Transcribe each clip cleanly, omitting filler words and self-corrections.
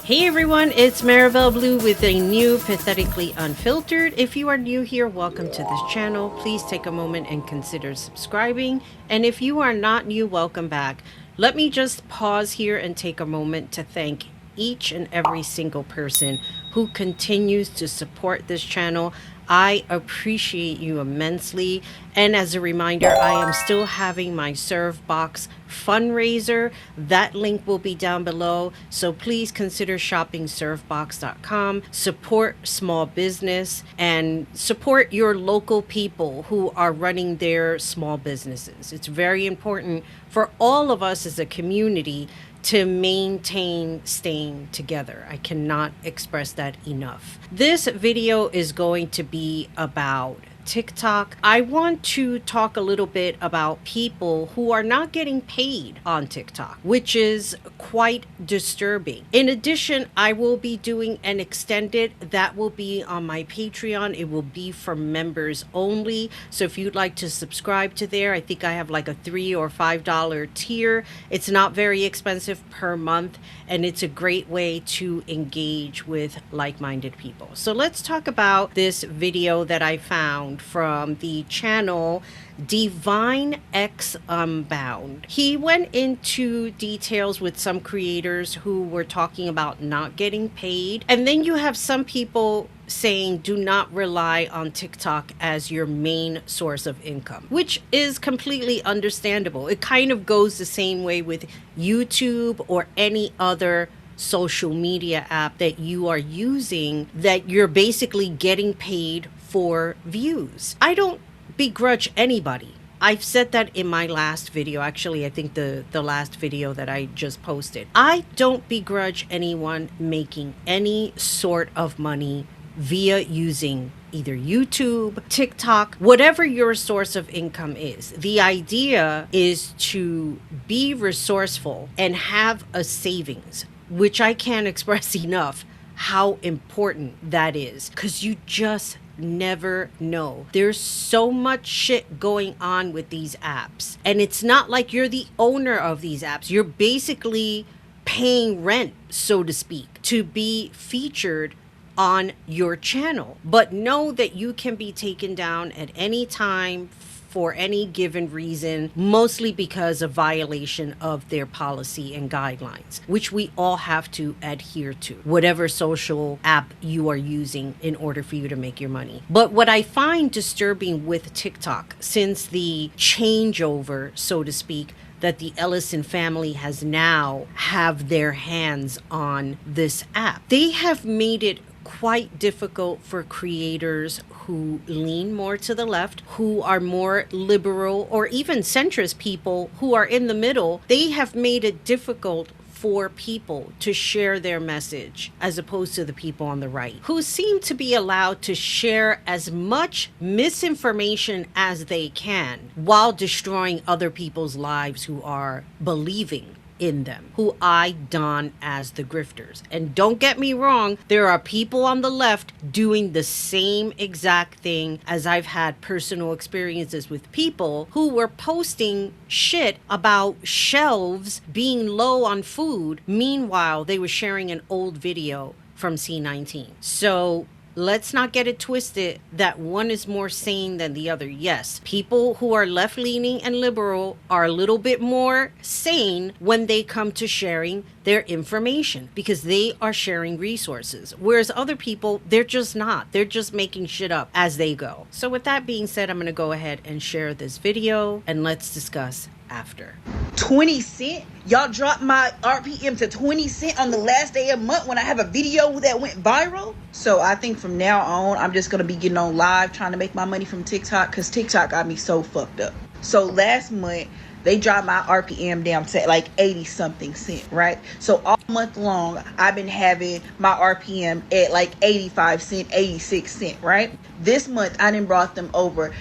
Hey everyone, it's Maribel Blue with a new Pathetically Unfiltered. If you are new here, welcome to this channel. Please take a moment and consider subscribing. And if you are not new, welcome back. Let me just pause here and take a moment to thank each and every single person who continues to support this channel. I appreciate you immensely. And as a reminder, I am still having my Servboxx fundraiser. That link will be down below. So please consider shopping servboxx.com. Support small business and support your local people who are running their small businesses. It's very important for all of us as a community to maintain staying together. I cannot express that enough. This video is going to be about TikTok. I want to talk a little bit about people who are not getting paid on TikTok, which is quite disturbing. In addition, I will be doing an extended that will be on my Patreon. It will be for members only. So if you'd like to subscribe to there, I think I have like a $3 or $5 tier. It's not very expensive per month, and it's a great way to engage with like-minded people. So let's talk about this video that I found from the channel Divine X Unbound. He went into details with some creators who were talking about not getting paid. And then you have some people saying do not rely on TikTok as your main source of income, which is completely understandable. It kind of goes the same way with YouTube or any other social media app that you are using, that you're basically getting paid for views. I don't begrudge anybody. I've said that in my last video. Actually, I think the last video that I just posted. I don't begrudge anyone making any sort of money via using either YouTube, TikTok, whatever your source of income is. The idea is to be resourceful and have a savings, which I can't express enough how important that is, because you just never know. There's so much shit going on with these apps, and it's not like you're the owner of these apps. You're basically paying rent, so to speak, to be featured on your channel. But know that you can be taken down at any time for any given reason, mostly because of violation of their policy and guidelines, which we all have to adhere to, whatever social app you are using in order for you to make your money. But what I find disturbing with TikTok, since the changeover, so to speak, that the Ellison family has now have their hands on this app, they have made it quite difficult for creators who lean more to the left, who are more liberal, or even centrist people who are in the middle. They have made it difficult for people to share their message, as opposed to the people on the right, who seem to be allowed to share as much misinformation as they can while destroying other people's lives who are believing in them, who I don as the grifters. And don't get me wrong, there are people on the left doing the same exact thing, as I've had personal experiences with people who were posting shit about shelves being low on food. Meanwhile, they were sharing an old video from C19. So let's not get it twisted that one is more sane than the other. Yes, people who are left-leaning and liberal are a little bit more sane when they come to sharing their information, because they are sharing resources. Whereas other people, they're just not. They're just making shit up as they go. So with that being said, I'm going to go ahead and share this video, and let's discuss after. 20 cents? Y'all dropped my RPM to 20 cents on the last day of the month when I have a video that went viral? So I think from now on, I'm just going to be getting on live trying to make my money from TikTok, because TikTok got me so fucked up. So last month, they dropped my RPM down to like 80 something cent, right? So all month long, I've been having my RPM at like 85 cent, 86 cent, right? This month, I done brought them over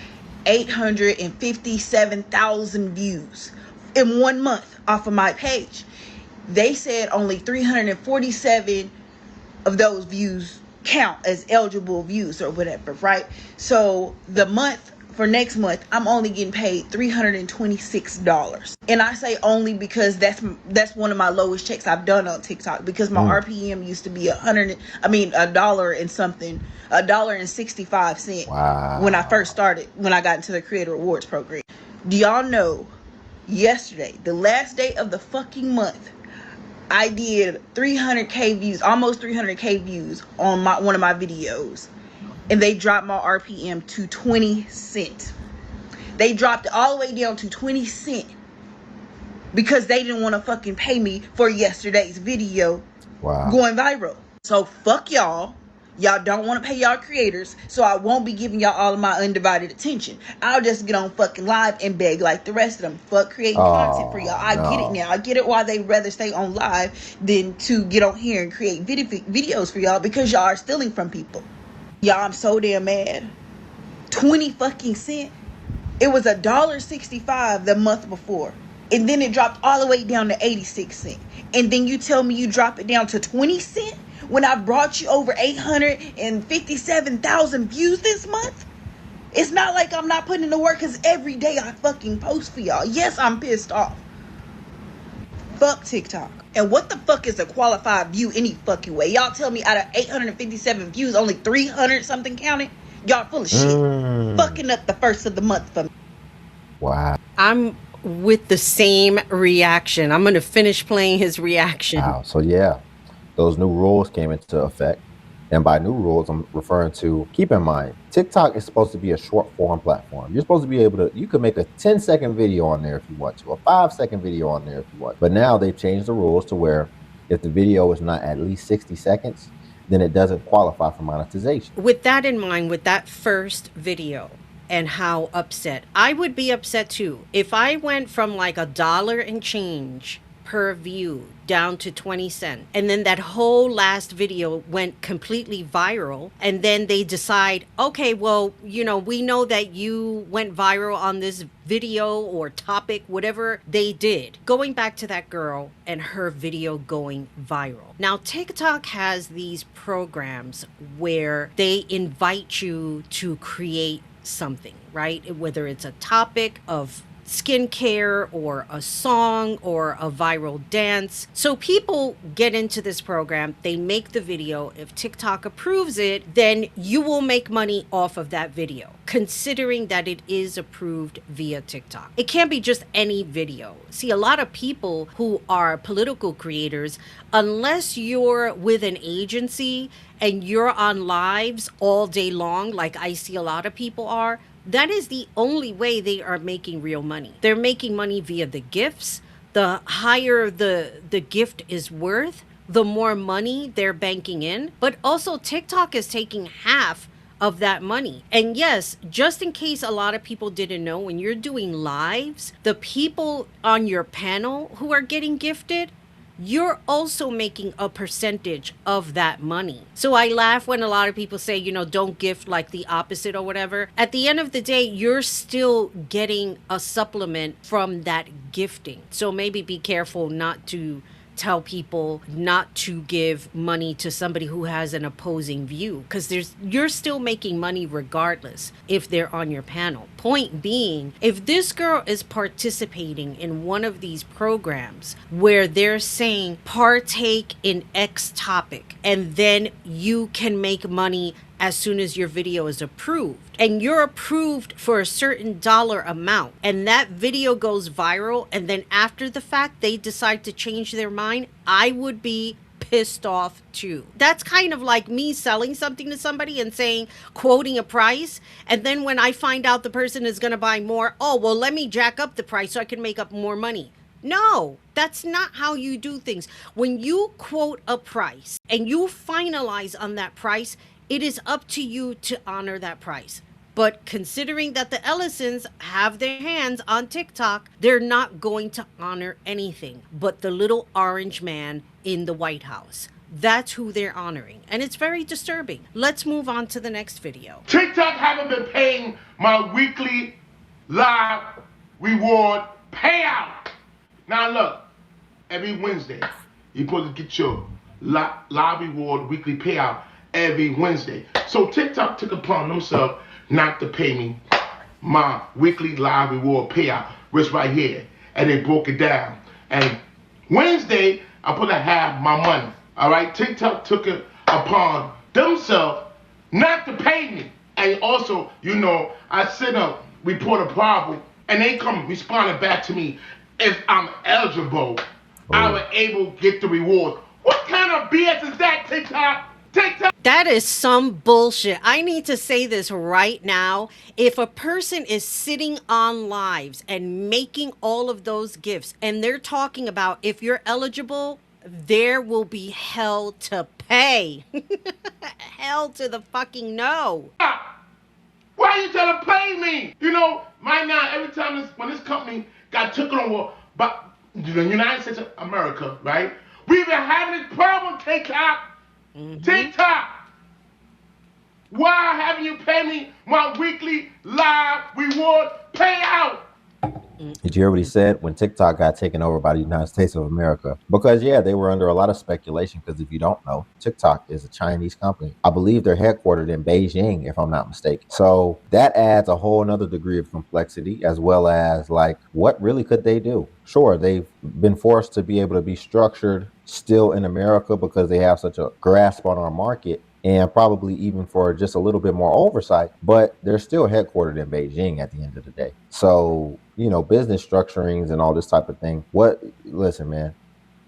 857,000 views in 1 month off of my page. They said only 347 of those views count as eligible views or whatever, right? So the month for next month, I'm only getting paid $326. And I say only because that's one of my lowest checks I've done on TikTok, because my RPM used to be a dollar and something, $1.65 Wow. when I first started, when I got into the Creator Rewards program. Do y'all know, yesterday, the last day of the fucking month, I did 300K views, almost 300K views on one of my videos, and they dropped my RPM to 20 cents. They dropped it all the way down to 20 cents because they didn't want to fucking pay me for yesterday's video going viral. So fuck y'all. Y'all don't want to pay y'all creators, so I won't be giving y'all all of my undivided attention. I'll just get on fucking live and beg like the rest of them. Fuck creating content for y'all. I get it now. I get it why they rather stay on live than to get on here and create videos for y'all, because y'all are stealing from people. Y'all, I'm so damn mad. 20 fucking cent. It was $1.65 the month before, and then it dropped all the way down to 86 cents. And then you tell me you drop it down to 20 cents when I brought you over 857,000 views this month? It's not like I'm not putting in the work, because every day I fucking post for y'all. Yes, I'm pissed off. Fuck TikTok. And what the fuck is a qualified view any fucking way? Y'all tell me out of 857 views, only 300 something counted? Y'all full of shit. Fucking up the first of the month for me. Wow. I'm with the same reaction. I'm going to finish playing his reaction. Wow. So yeah, those new rules came into effect. And by new rules, I'm referring to, keep in mind, TikTok is supposed to be a short form platform. You're supposed to be able to, you could make a 10-second video on there if you want to, a 5-second video on there if you want. But now they've changed the rules to where if the video is not at least 60 seconds, then it doesn't qualify for monetization. With that in mind, with that first video and how upset, I would be upset too. If I went from like $1 and change per view down to 20 cents, and then that whole last video went completely viral, and then they decide, okay, well, you know, we know that you went viral on this video or topic, whatever they did. Going back to that girl and her video going viral. Now, TikTok has these programs where they invite you to create something, right? Whether it's a topic of skincare or a song or a viral dance. So people get into this program, they make the video. If TikTok approves it, then you will make money off of that video, considering that it is approved via TikTok. It can't be just any video. See, a lot of people who are political creators, unless you're with an agency and you're on lives all day long, like I see a lot of people are, that is the only way they are making real money. They're making money via the gifts. The higher the gift is worth, the more money they're banking in. But also TikTok is taking half of that money. And yes, just in case a lot of people didn't know, when you're doing lives, the people on your panel who are getting gifted, you're also making a percentage of that money. So I laugh when a lot of people say, you know, don't gift like the opposite or whatever. At the end of the day, you're still getting a supplement from that gifting. So maybe be careful not to tell people not to give money to somebody who has an opposing view, because you're still making money regardless if they're on your panel. Point being, if this girl is participating in one of these programs where they're saying partake in X topic and then you can make money as soon as your video is approved, and you're approved for a certain dollar amount, and that video goes viral, and then after the fact they decide to change their mind, I would be pissed off too. That's kind of like me selling something to somebody and saying, quoting a price, and then when I find out the person is going to buy more, oh, well, let me jack up the price so I can make up more money. No, that's not how you do things. When you quote a price and you finalize on that price, it is up to you to honor that price. But considering that the Ellisons have their hands on TikTok, they're not going to honor anything but the little orange man in the White House. That's who they're honoring. And it's very disturbing. Let's move on to the next video. TikTok haven't been paying my weekly live reward payout. Now look, every Wednesday, you're supposed to get your live reward weekly payout every Wednesday. So TikTok took upon themselves not to pay me my weekly live reward payout, which right here. And they broke it down. And Wednesday, I put a half my money. All right, TikTok took it upon themselves not to pay me. And also, I sent a report a problem, and they come responding back to me. If I'm eligible, I was able to get the reward. What kind of BS is that, TikTok? TikTok. That is some bullshit. I need to say this right now. If a person is sitting on lives and making all of those gifts, and they're talking about if you're eligible, there will be hell to pay. Hell to the fucking no. Why are you trying to play me? Right now, every time when this company got taken over by the United States of America, right? We've been having this problem, TikTok. TikTok. Why haven't you paid me my weekly live reward payout? Did you hear what he said when TikTok got taken over by the United States of America? Because, yeah, they were under a lot of speculation because if you don't know, TikTok is a Chinese company. I believe they're headquartered in Beijing, if I'm not mistaken. So that adds a whole nother degree of complexity, as well as, like, what really could they do? Sure, they've been forced to be able to be structured still in America because they have such a grasp on our market, and probably even for just a little bit more oversight, but they're still headquartered in Beijing at the end of the day. So, business structurings and all this type of thing. Listen, man,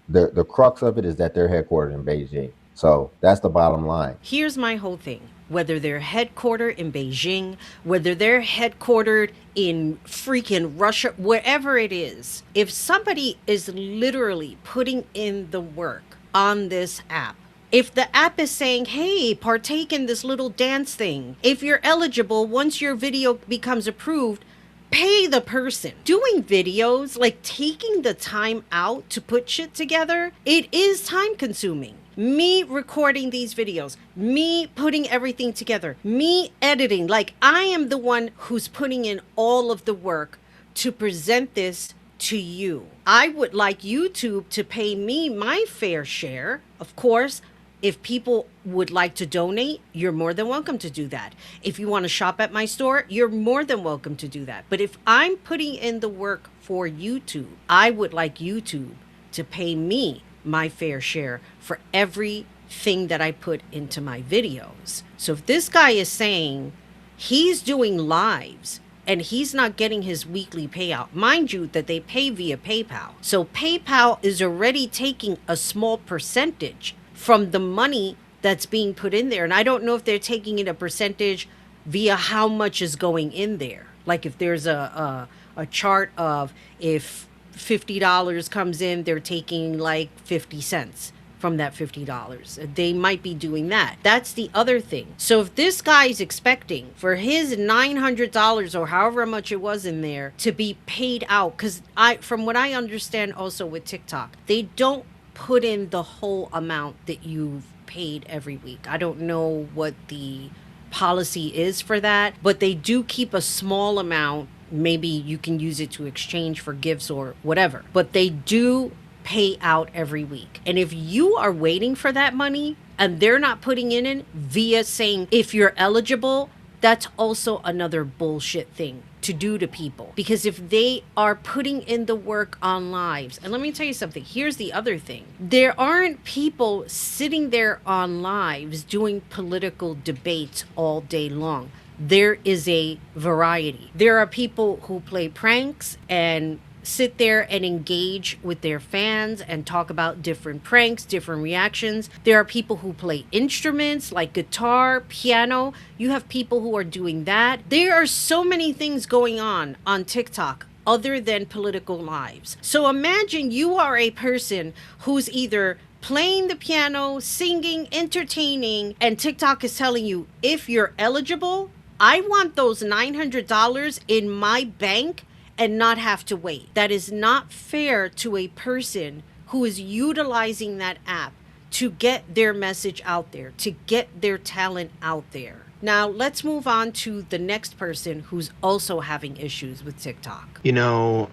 the crux of it is that they're headquartered in Beijing. So that's the bottom line. Here's my whole thing. Whether they're headquartered in Beijing, whether they're headquartered in freaking Russia, wherever it is, if somebody is literally putting in the work on this app, if the app is saying, hey, partake in this little dance thing, if you're eligible, once your video becomes approved, pay the person. Doing videos, like taking the time out to put shit together, it is time consuming. Me recording these videos, me putting everything together, me editing, like I am the one who's putting in all of the work to present this to you. I would like YouTube to pay me my fair share. Of course, if people would like to donate, you're more than welcome to do that. If you want to shop at my store, you're more than welcome to do that. But if I'm putting in the work for YouTube, I would like YouTube to pay me my fair share for everything that I put into my videos. So if this guy is saying he's doing lives and he's not getting his weekly payout, mind you that they pay via PayPal. So PayPal is already taking a small percentage from the money that's being put in there. And I don't know if they're taking it a percentage via how much is going in there. Like if there's a chart of if $50 comes in, they're taking like 50 cents from that $50. They might be doing that. That's the other thing. So if this guy's expecting for his $900 or however much it was in there to be paid out, because from what I understand also with TikTok, they don't put in the whole amount that you've paid every week. I don't know what the policy is for that, but they do keep a small amount. Maybe you can use it to exchange for gifts or whatever, but they do pay out every week. And if you are waiting for that money and they're not putting it in via saying if you're eligible, that's also another bullshit thing to do to people. Because if they are putting in the work on lives, and let me tell you something, here's the other thing. There aren't people sitting there on lives doing political debates all day long. There is a variety. There are people who play pranks and sit there and engage with their fans and talk about different pranks, different reactions. There are people who play instruments like guitar, piano. You have people who are doing that. There are so many things going on TikTok other than political lives. So imagine you are a person who's either playing the piano, singing, entertaining, and TikTok is telling you, if you're eligible, I want those $900 in my bank and not have to wait. That is not fair to a person who is utilizing that app to get their message out there, to get their talent out there. Now, let's move on to the next person who's also having issues with TikTok. I've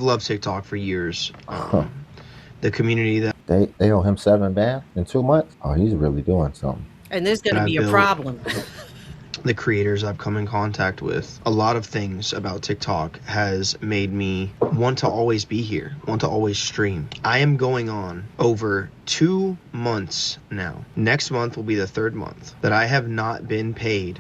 loved TikTok for years. The community that They owe him 7 bands in 2 months. Oh, he's really doing something. And there's going to be a built- problem. the creators I've come in contact with, a lot of things about TikTok has made me want to always be here, want to always stream. I am going on over 2 months now. Next month will be the 3rd month that I have not been paid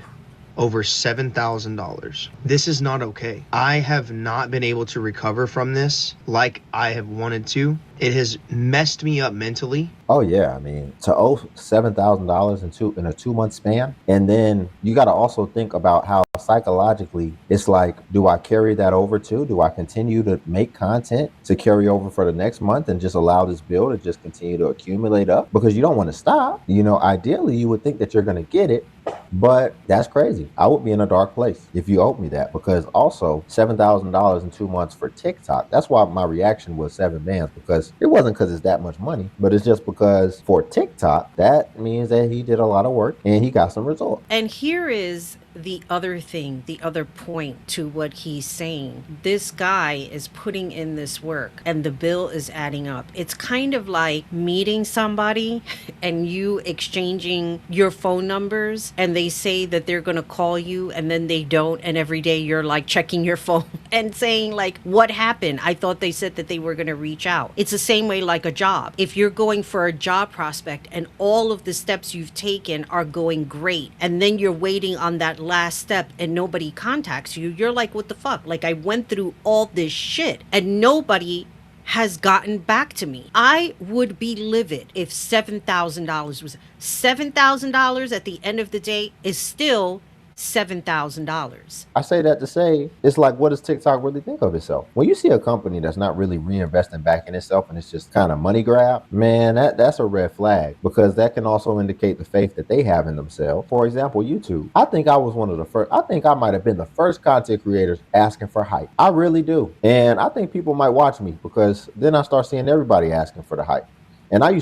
over $7,000. This is not okay. I have not been able to recover from this like I have wanted to. It has messed me up mentally. Oh yeah, I mean, to owe $7,000 in a 2 month span, and then you got to also think about how psychologically it's like, do I carry that over too? Do I continue to make content to carry over for the next month and just allow this bill to just continue to accumulate up? Because you don't want to stop. You know, ideally, you would think that you're going to get it, but that's crazy. I would be in a dark place if you owed me that, because also $7,000 in 2 months for TikTok. That's why my reaction was 7 bands, because it wasn't because it's that much money, but it's just because for TikTok, that means that he did a lot of work and he got some results. And here is the other thing, the other point to what he's saying. This guy is putting in this work and the bill is adding up. It's kind of like meeting somebody and you exchanging your phone numbers, and they say that they're going to call you and then they don't, and every day you're like checking your phone and saying like, what happened? I thought they said that they were going to reach out. It's the same way like a job. If you're going for a job prospect and all of the steps you've taken are going great, and then you're waiting on that last step and nobody contacts you, you're like, what the fuck? Like, I went through all this shit and nobody has gotten back to me. I would be livid if $7,000 was $7,000 at the end of the day is still $7,000. I say that to say, it's like, what does TikTok really think of itself? When you see a company that's not really reinvesting back in itself and it's just kind of money grab, man, that's a red flag, because that can also indicate the faith that they have in themselves. For example, YouTube. I think I was one of the first, I think I might have been the first content creators asking for hype. I really do. And I think people might watch me, because then I start seeing everybody asking for the hype. And I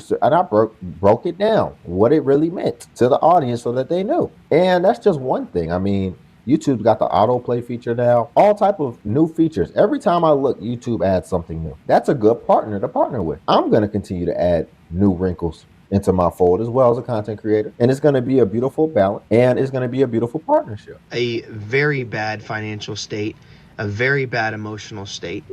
broke it down, what it really meant to the audience so that they knew. And that's just one thing. I mean, YouTube's got the autoplay feature now, all type of new features. Every time I look, YouTube adds something new. That's a good partner to partner with. I'm going to continue to add new wrinkles into my fold as well as a content creator. And it's going to be a beautiful balance, and it's going to be a beautiful partnership. A very bad financial state, a very bad emotional state.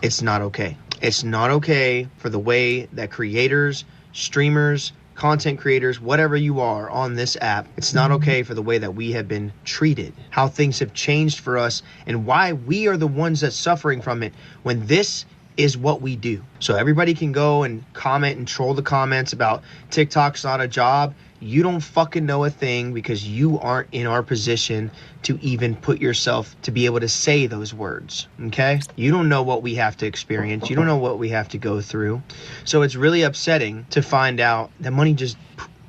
It's not okay. It's not okay for the way that creators, streamers, content creators, whatever you are on this app, it's not okay for the way that we have been treated, how things have changed for us, and why we are the ones that's suffering from it when this is what we do. So everybody can go and comment and troll the comments about TikTok's not a job. You don't fucking know a thing, because you aren't in our position to even put yourself to be able to say those words, okay? You don't know what we have to experience. You don't know what we have to go through. So it's really upsetting to find out that money just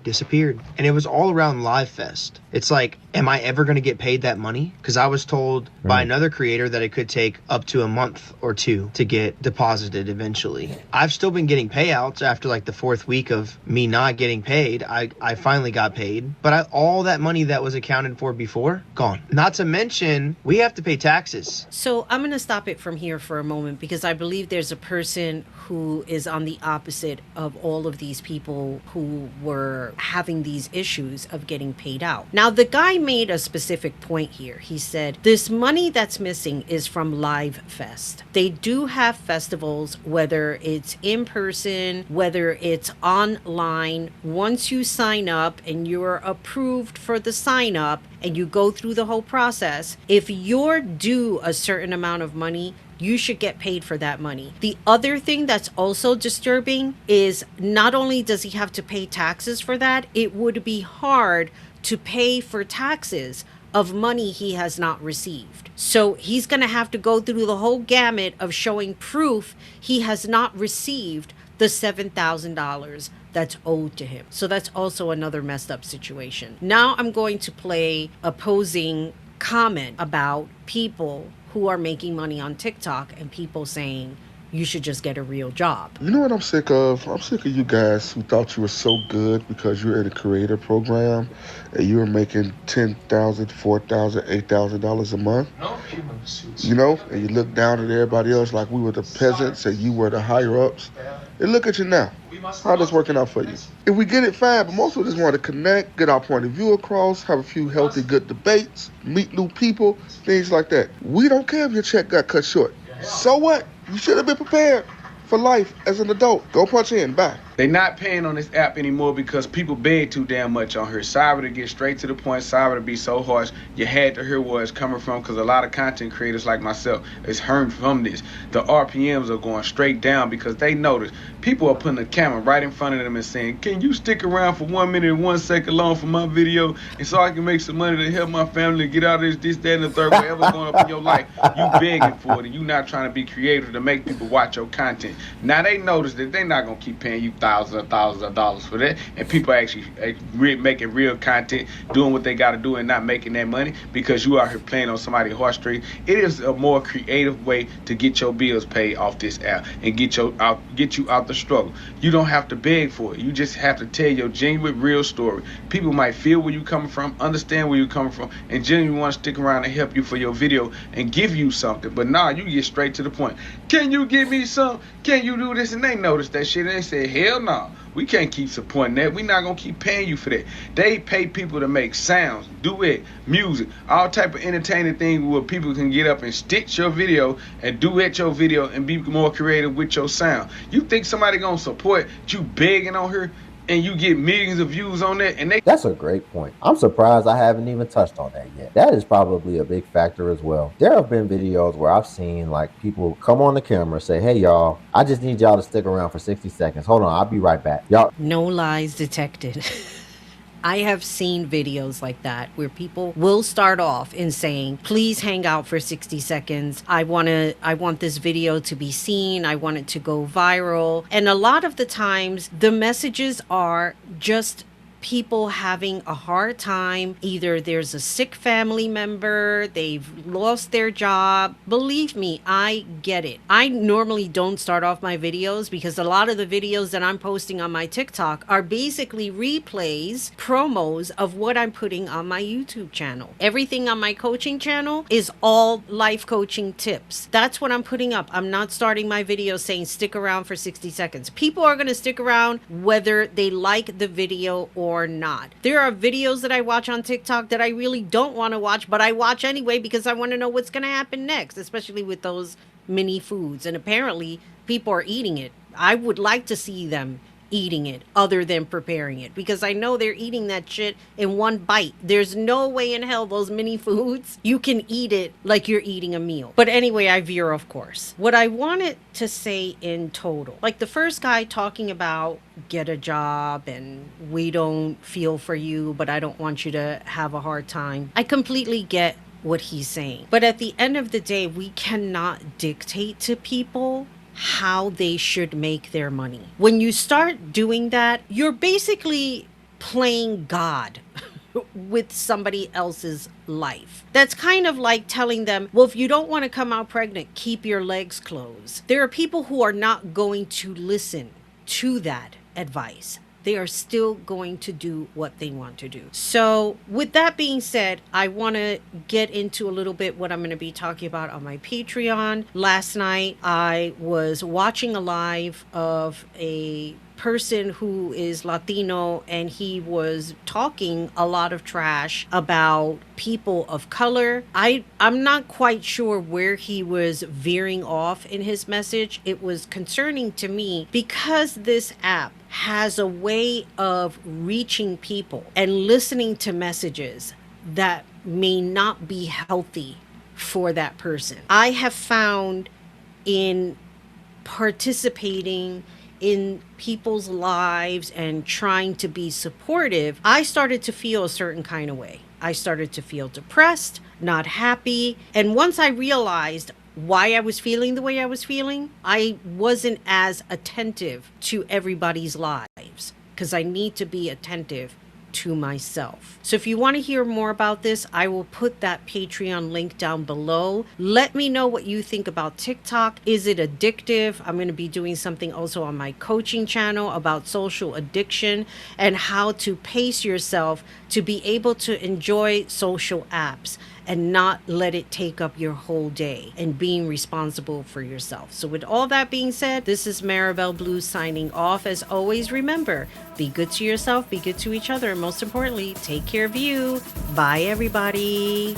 disappeared. And it was all around Live Fest. It's like, am I ever going to get paid that money? Because I was told by another creator that it could take up to a month or two to get deposited eventually. I've still been getting payouts after like the 4th week of me not getting paid. I finally got paid, but all that money that was accounted for before, gone. Not to mention, we have to pay taxes. So I'm going to stop it from here for a moment, because I believe there's a person who is on the opposite of all of these people who were having these issues of getting paid out. Now, the guy made a specific point here. He said, this money that's missing is from Live Fest. They do have festivals, whether it's in person, whether it's online. Once you sign up and you're approved for the sign up and you go through the whole process, if you're due a certain amount of money, you should get paid for that money. The other thing that's also disturbing is not only does he have to pay taxes for that, it would be hard to pay for taxes of money he has not received. So he's going to have to go through the whole gamut of showing proof he has not received the $7,000 that's owed to him. So that's also another messed up situation. Now I'm going to play opposing comment about people who are making money on TikTok and people saying, you should just get a real job. You know what I'm sick of? I'm sick of you guys who thought you were so good because you're in a creator program and you were making $10,000, $4,000, $8,000 a month. You know, and you look down at everybody else like we were the peasants and you were the higher ups. And look at you now. How this working out for you? If we get it, fine, but most of us want to connect, get our point of view across, have a few healthy, good debates, meet new people, things like that. We don't care if your check got cut short. So what? You should have been prepared for life as an adult. Go punch in. Bye. They not paying on this app anymore because people beg too damn much on here. Sorry to get straight to the point. Sorry to be so harsh. You had to hear where it's coming from because a lot of content creators like myself is hurting from this. The RPMs are going straight down because they notice people are putting the camera right in front of them and saying, can you stick around for 1 minute and 1 second long for my video and so I can make some money to help my family get out of this, that, and the third, whatever's going up in your life. You begging for it and you not trying to be creative to make people watch your content. Now they notice that they're not going to keep paying you thousands of dollars for that, and people actually making real content, doing what they got to do and not making that money because you out here playing on somebody's heartstrings. It is a more creative way to get your bills paid off this app and get you out the struggle. You don't have to beg for it. You just have to tell your genuine, real story. People might feel where you're coming from, understand where you're coming from, and genuinely want to stick around and help you for your video and give you something. But nah, you get straight to the point. Can you give me some? Can you do this? And they notice that shit and they say, hell no. We can't keep supporting that. We're not going to keep paying you for that. They pay people to make sounds, duet, music, all type of entertaining things where people can get up and stitch your video and duet your video and be more creative with your sound. You think somebody going to support you begging on her and you get millions of views on that? And That's a great point. I'm surprised I haven't even touched on that yet. That is probably a big factor as well. There have been videos where I've seen like people come on the camera, say, hey y'all, I just need y'all to stick around for 60 seconds. Hold on, I'll be right back. Y'all. No lies detected. I have seen videos like that where people will start off in saying, please hang out for 60 seconds. I want this video to be seen. I want it to go viral. And a lot of the times the messages are just people having a hard time. Either there's a sick family member, they've lost their job. Believe me, I get it. I normally don't start off my videos because a lot of the videos that I'm posting on my TikTok are basically replays, promos of what I'm putting on my YouTube channel. Everything on my coaching channel is all life coaching tips. That's what I'm putting up. I'm not starting my video saying stick around for 60 seconds. People are going to stick around whether they like the video or not. There are videos that I watch on TikTok that I really don't want to watch, but I watch anyway because I want to know what's going to happen next, especially with those mini foods. And apparently people are eating it. I would like to see them eating it other than preparing it because I know they're eating that shit in one bite. There's no way in hell those mini foods you can eat it like you're eating a meal. But anyway, I veer, of course. What I wanted to say in total, like the first guy talking about get a job and we don't feel for you, but I don't want you to have a hard time. I completely get what he's saying. But at the end of the day, we cannot dictate to people how they should make their money. When you start doing that, you're basically playing God with somebody else's life. That's kind of like telling them, well, if you don't want to come out pregnant, keep your legs closed. There are people who are not going to listen to that advice. They are still going to do what they want to do. So with that being said, I want to get into a little bit what I'm going to be talking about on my Patreon. Last night, I was watching a live of a person who is Latino, and he was talking a lot of trash about people of color. I'm not quite sure where he was veering off in his message. It was concerning to me because this app has a way of reaching people and listening to messages that may not be healthy for that person. I have found in participating in people's lives and trying to be supportive, I started to feel a certain kind of way. I started to feel depressed, not happy. And once I realized why I was feeling the way I was feeling, I wasn't as attentive to everybody's lives because I need to be attentive to myself. So if you want to hear more about this, I will put that Patreon link down below. Let me know what you think about TikTok. Is it addictive? I'm going to be doing something also on my coaching channel about social addiction and how to pace yourself to be able to enjoy social apps and not let it take up your whole day, and being responsible for yourself. So with all that being said, this is Maribel Blue signing off. As always, remember, be good to yourself, be good to each other, and most importantly, take care of you. Bye, everybody.